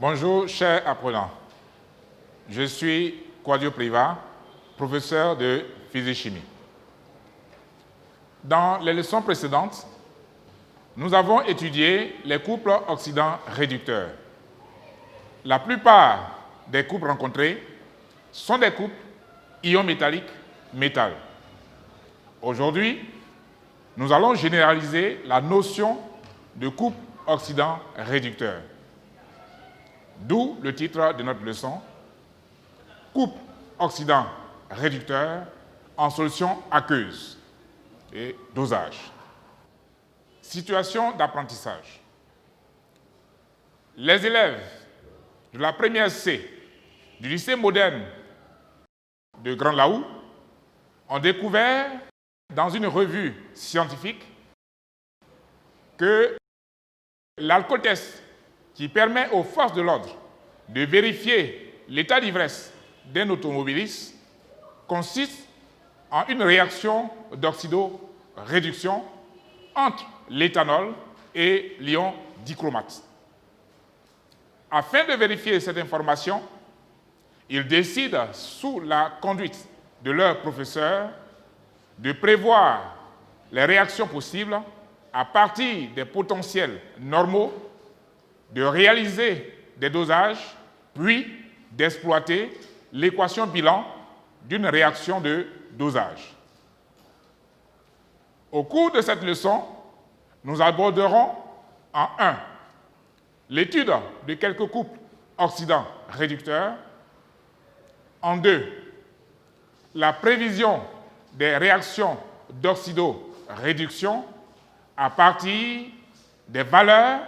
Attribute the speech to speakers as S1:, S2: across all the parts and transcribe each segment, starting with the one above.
S1: Bonjour, chers apprenants. Je suis Quadio Priva, professeur de physique-chimie. Dans les leçons précédentes, nous avons étudié les couples oxydants-réducteurs. La plupart des couples rencontrés sont des couples ions métalliques-métal. Aujourd'hui, nous allons généraliser la notion de couple oxydant-réducteur. D'où le titre de notre leçon, couple oxydant-réducteur en solution aqueuse et dosage. Situation d'apprentissage. Les élèves de la première C du lycée moderne de Grand Laou ont découvert dans une revue scientifique que l'alcotest qui permet aux forces de l'ordre de vérifier l'état d'ivresse d'un automobiliste consiste en une réaction d'oxydoréduction entre l'éthanol et l'ion dichromate. Afin de vérifier cette information, ils décident, sous la conduite de leur professeur, de prévoir les réactions possibles à partir des potentiels normaux, de réaliser des dosages, puis d'exploiter l'équation bilan d'une réaction de dosage. Au cours de cette leçon, nous aborderons en 1 l'étude de quelques couples oxydants-réducteurs, en 2 la prévision des réactions d'oxydoréduction à partir des valeurs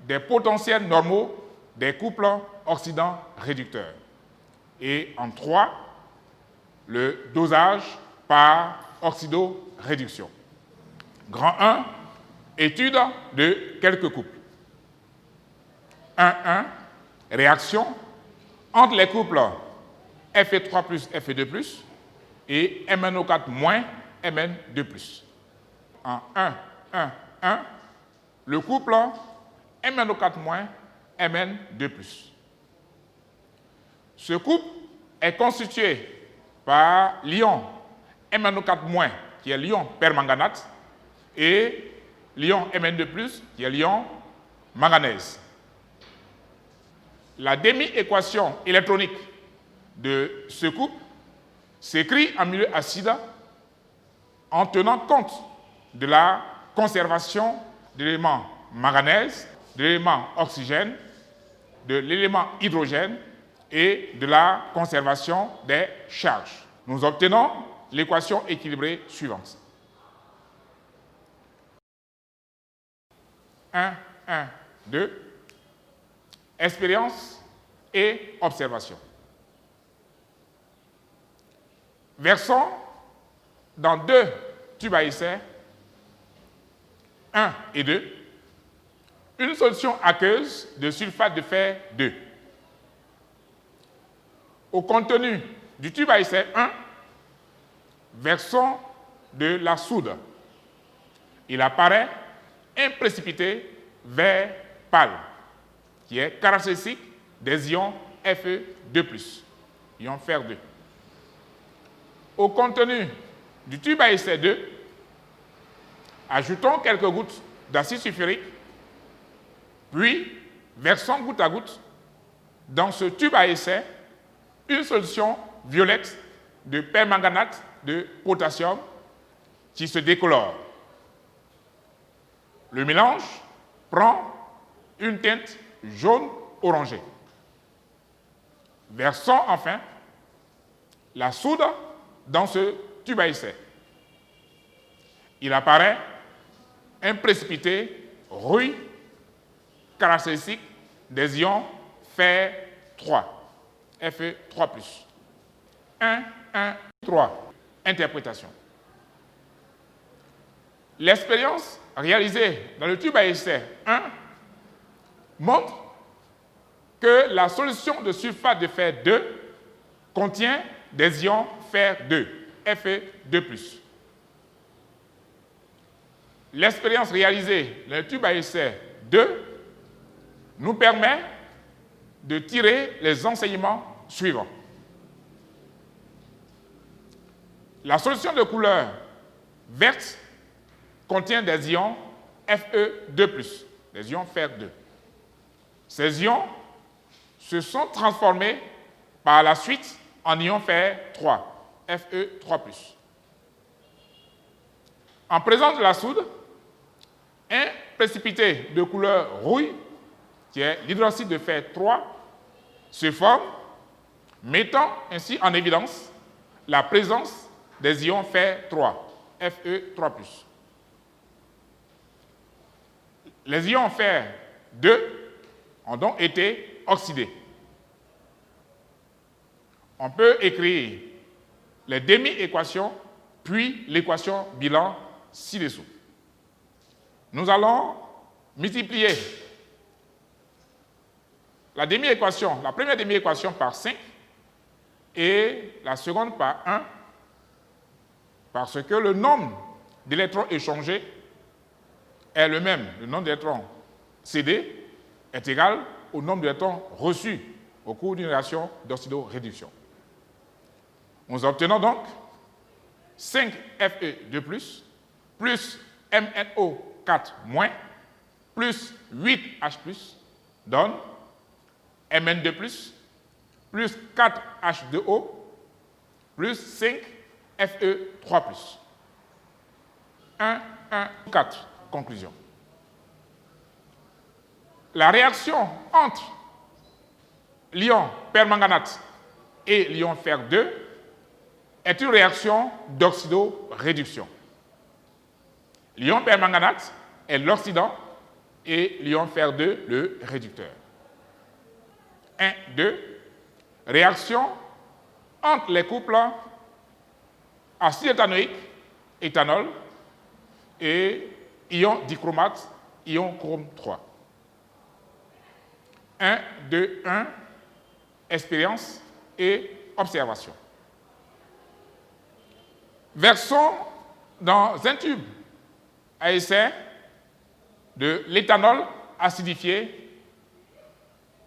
S1: des potentiels normaux des couples oxydants-réducteurs. Et en 3, le dosage par oxydoréduction. Grand 1, étude de quelques couples. 1.1, réaction entre les couples Fe3 plus Fe2 et MnO4 moins Mn2+. En 1, le couple MnO4 moins Mn2+. Ce couple est constitué par l'ion MnO4 moins, qui est l'ion permanganate, et l'ion Mn2+, qui est l'ion manganèse. La demi-équation électronique de ce couple s'écrit en milieu acide en tenant compte de la conservation de l'élément manganèse, de l'élément oxygène, de l'élément hydrogène et de la conservation des charges. Nous obtenons l'équation équilibrée suivante. 1, 2, expérience et observation. Versons dans 2 tubes à essai, 1 et 2, une solution aqueuse de sulfate de fer 2. Au contenu du tube à essai 1, versons de la soude. Il apparaît un précipité vert pâle, qui est caractéristique des ions Fe2+, ion fer 2. Au contenu du tube à essai 2, ajoutons quelques gouttes d'acide sulfurique, puis versons goutte à goutte dans ce tube à essai une solution violette de permanganate de potassium qui se décolore. Le mélange prend une teinte jaune-orangée. Versons enfin la soude dans ce tube à essai. Il apparaît un précipité rouille caractéristique des ions fer 3, Fe3+. 1, 3. Interprétation. L'expérience réalisée dans le tube à essai 1 montre que la solution de sulfate de fer 2 contient des ions fer 2, Fe2+. L'expérience réalisée dans le tube à essai 2 nous permet de tirer les enseignements suivants. La solution de couleur verte contient des ions Fe2+, des ions fer2. Ces ions se sont transformés par la suite en ions fer3, Fe3+. En présence de la soude, un précipité de couleur rouille, qui est l'hydroxyde de fer 3, se forme, mettant ainsi en évidence la présence des ions fer 3, Fe3+. Les ions fer 2 ont donc été oxydés. On peut écrire les demi-équations, puis l'équation bilan ci-dessous. Nous allons multiplier la demi-équation, la première demi-équation par 5 et la seconde par 1, parce que le nombre d'électrons échangés est le même. Le nombre d'électrons cédés est égal au nombre d'électrons reçus au cours d'une réaction d'oxydoréduction. Nous obtenons donc 5Fe2+, plus MnO4- plus 8H+, donne Mn2+, plus 4H2O, plus 5Fe3+. 1, 1, 4. Conclusion. La réaction entre l'ion permanganate et l'ion fer2 est une réaction d'oxydoréduction. L'ion permanganate est l'oxydant et l'ion fer2 le réducteur. 1, 2. Réaction entre les couples acide éthanoïque, éthanol, et ion dichromate, ion chrome 3. 1, 2, 1. Expérience et observation. Versons dans un tube à essai de l'éthanol acidifié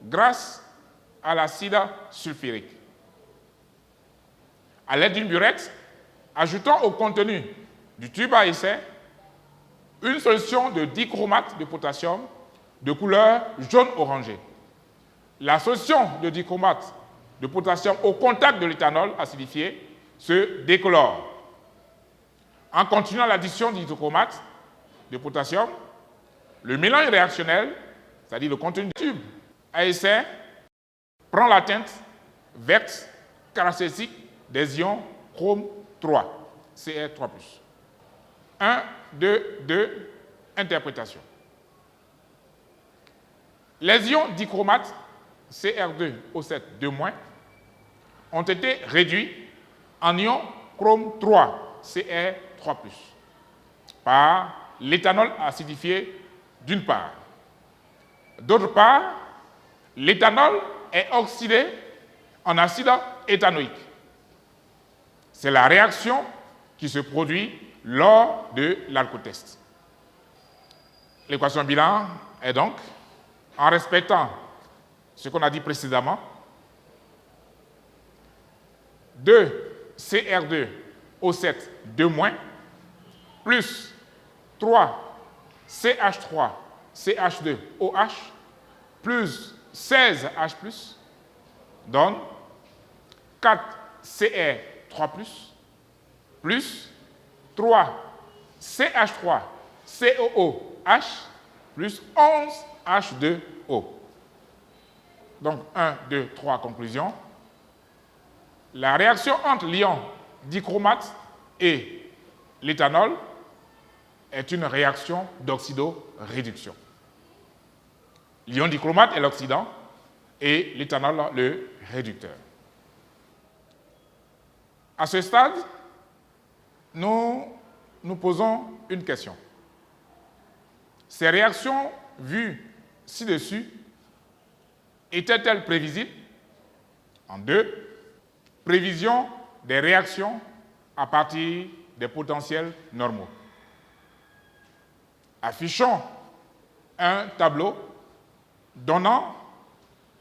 S1: grâce à l'acide sulfurique. À l'aide d'une burette, ajoutons au contenu du tube à essai une solution de dichromate de potassium de couleur jaune-orangé. La solution de dichromate de potassium au contact de l'éthanol acidifié se décolore. En continuant l'addition du dichromate de potassium, le mélange réactionnel, c'est-à-dire le contenu du tube à essai, prend la teinte verte caractéristique des ions chrome 3, Cr3+. 1, 2, 2, interprétation. Les ions dichromate Cr2O7 ont été réduits en ions chrome 3, Cr3+, par l'éthanol acidifié d'une part. D'autre part, l'éthanol est oxydé en acide éthanoïque. C'est la réaction qui se produit lors de l'alcotest. L'équation bilan est donc, en respectant ce qu'on a dit précédemment, 2Cr2O7 plus 3CH3CH2OH plus 16H+, donne 4Cr3+, plus 3CH3COOH plus 11H2O. Donc 1, 2, 3 conclusions. La réaction entre l'ion dichromate et l'éthanol est une réaction d'oxydoréduction. L'ion dichromate est l'oxydant et l'éthanol le réducteur. À ce stade, nous nous posons une question. Ces réactions vues ci-dessus étaient-elles prévisibles? En 2, prévision des réactions à partir des potentiels normaux. Affichons un tableau donnant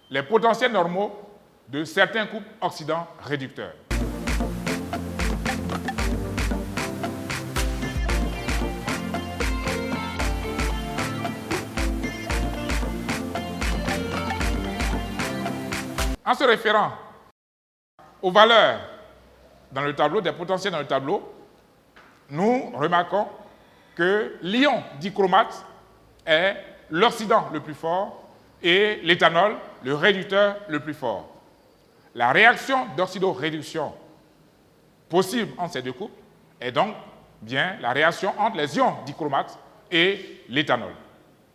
S1: les potentiels normaux de certains couples oxydants réducteurs. En se référant aux valeurs dans le tableau, des potentiels dans le tableau, nous remarquons que l'ion dichromate est l'oxydant le plus fort et l'éthanol le réducteur le plus fort. La réaction d'oxydoréduction possible entre ces deux couples est donc bien la réaction entre les ions dichromates et l'éthanol.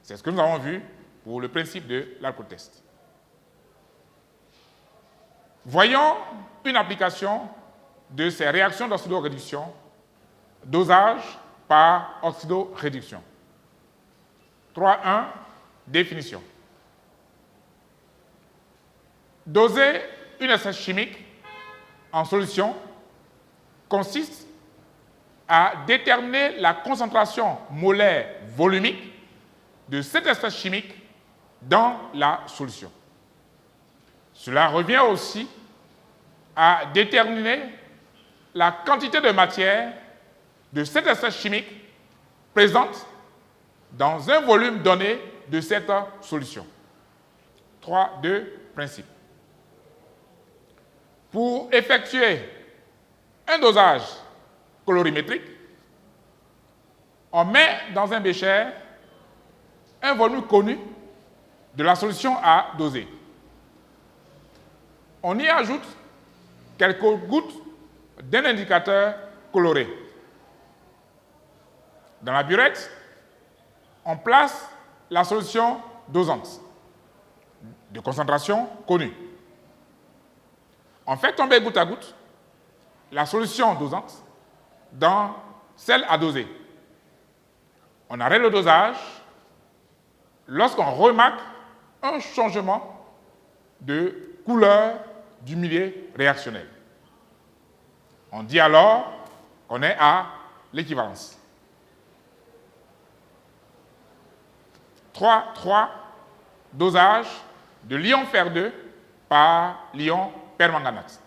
S1: C'est ce que nous avons vu pour le principe de l'alcotest. Voyons une application de ces réactions d'oxydoréduction, dosage par oxydoréduction. 3.1, définition. Doser une espèce chimique en solution consiste à déterminer la concentration molaire volumique de cette espèce chimique dans la solution. Cela revient aussi à déterminer la quantité de matière de cette espèce chimique présente dans un volume donné de cette solution. 3.2, principe. Pour effectuer un dosage colorimétrique, on met dans un bécher un volume connu de la solution à doser. On y ajoute quelques gouttes d'un indicateur coloré. Dans la burette, on place la solution dosante de concentration connue. On fait tomber goutte à goutte la solution dosante dans celle à doser. On arrête le dosage lorsqu'on remarque un changement de couleur du milieu réactionnel. On dit alors qu'on est à l'équivalence. 3. Dosage de l'ion fer2 par l'ion permanganate.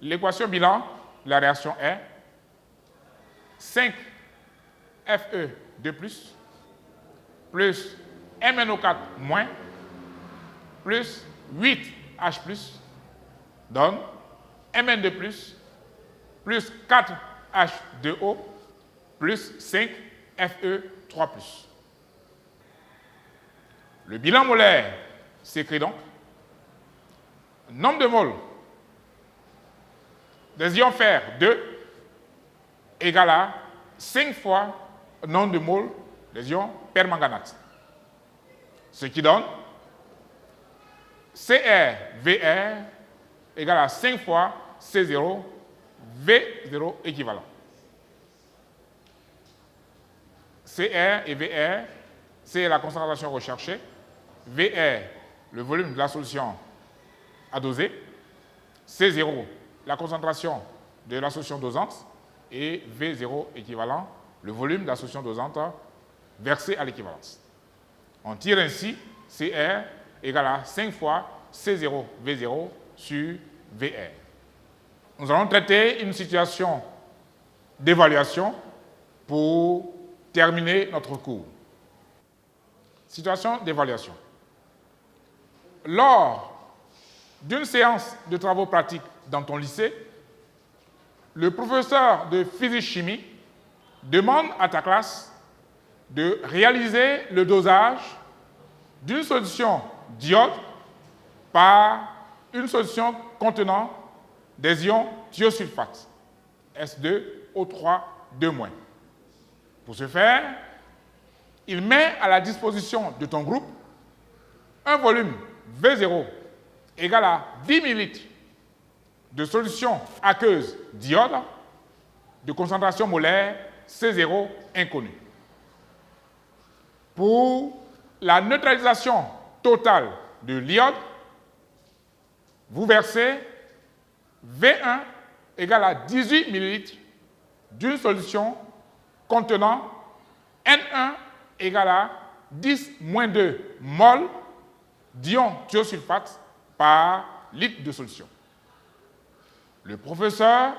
S1: L'équation bilan de la réaction est 5 Fe2+, plus MnO4- plus 8 H+, donne Mn2+, plus 4 H2O, plus 5 Fe3+. Le bilan molaire s'écrit donc nombre de moles des ions fer 2 égale à 5 fois le nombre de moles des ions permanganate. Ce qui donne CrVr égale à 5 fois C0, V0 équivalent. Cr et Vr, c'est la concentration recherchée. Vr, le volume de la solution à doser. C0, la concentration de la solution dosante. Et V0 équivalent, le volume de la solution dosante versée à l'équivalence. On tire ainsi Cr égale à 5 fois C0, V0 sur Vr. Nous allons traiter une situation d'évaluation pour terminer notre cours. Situation d'évaluation. Lors d'une séance de travaux pratiques dans ton lycée, le professeur de physique-chimie demande à ta classe de réaliser le dosage d'une solution d'iode par une solution contenant des ions thiosulfate, S2O3 2-. Pour ce faire, il met à la disposition de ton groupe un volume V0 égal à 10 ml de solution aqueuse d'iode de concentration molaire C0 inconnue. Pour la neutralisation totale de l'iode, vous versez V1 égale à 18 ml d'une solution contenant N1 égale à 10-2 mol d'ion thiosulfate par litre de solution. Le professeur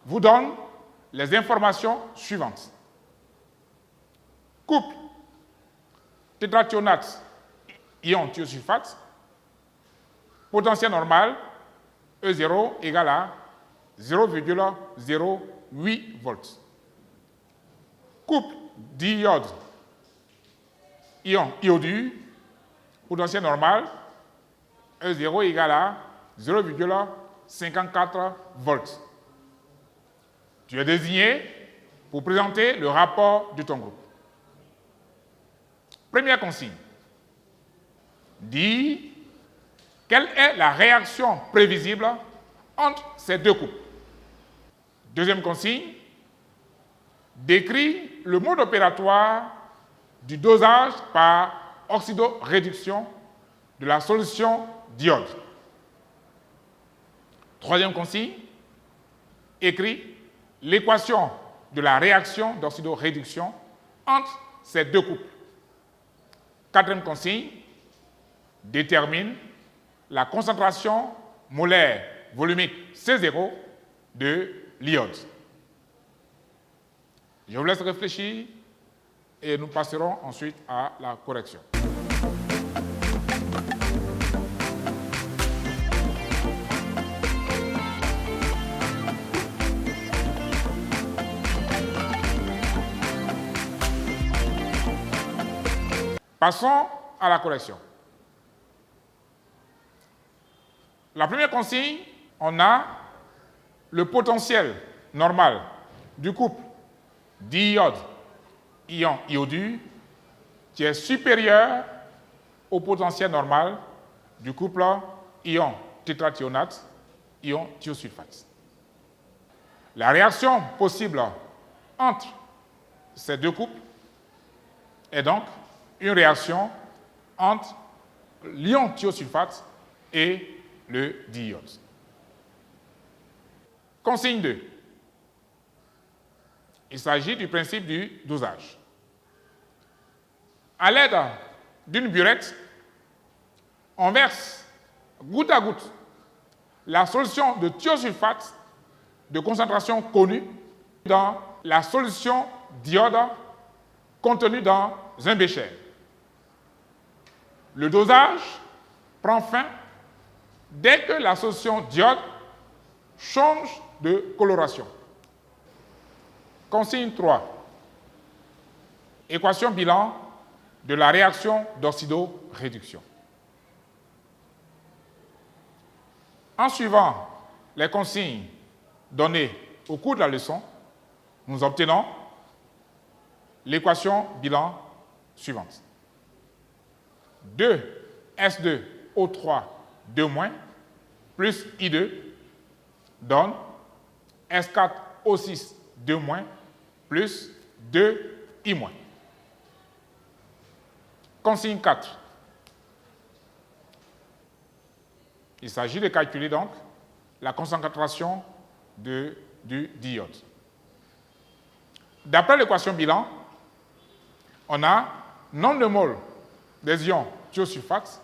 S1: vous donne les informations suivantes. Couple tétrathionate ion thiosulfate, potentiel normal E0 égale à 0,08 volts. Couple diode ion iodure, potentiel normal E0 égale à 0,54 volts. Tu es désigné pour présenter le rapport de ton groupe. Première consigne. Dis quelle est la réaction prévisible entre ces deux couples. Deuxième consigne. Décris le mode opératoire du dosage par oxydoréduction de la solution d'iode. Troisième consigne. Écris l'équation de la réaction d'oxydoréduction entre ces deux couples. Quatrième consigne, détermine la concentration molaire volumique C0 de l'iode. Je vous laisse réfléchir et nous passerons ensuite à la correction. Passons à la correction. La première consigne, on a le potentiel normal du couple diode ion iodure qui est supérieur au potentiel normal du couple ion tétrathionate ion thiosulfate. La réaction possible entre ces deux couples est donc une réaction entre l'ion thiosulfate et le diode. Consigne 2. Il s'agit du principe du dosage. À l'aide d'une burette, on verse goutte à goutte la solution de thiosulfate de concentration connue dans la solution d'iode contenue dans un bécher. Le dosage prend fin dès que la solution d'iode change de coloration. Consigne 3. Équation bilan de la réaction d'oxydoréduction. En suivant les consignes données au cours de la leçon, nous obtenons l'équation bilan suivante. 2S2O3 2- plus I2 donne S4O6 2- plus 2I-. Consigne 4. Il s'agit de calculer donc la concentration du diode. D'après l'équation bilan, on a nombre de moles des ions thiosulfate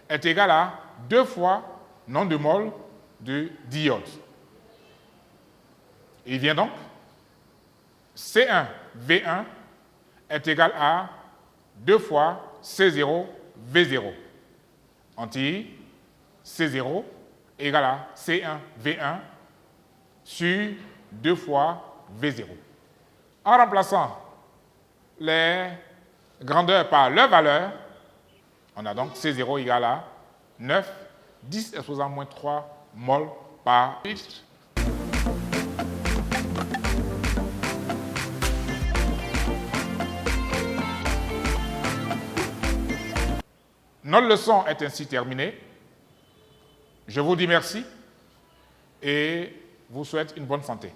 S1: est égal à 2 fois nombre de moles de diode. Il vient donc C1V1 est égal à 2 fois C0V0. On tire C0 égale à C1V1 sur 2 fois V0. En remplaçant les grandeurs par leur valeur, on a donc C0 égale à 9, 10 exposant moins 3 mol par litre. Notre leçon est ainsi terminée. Je vous dis merci et vous souhaite une bonne santé.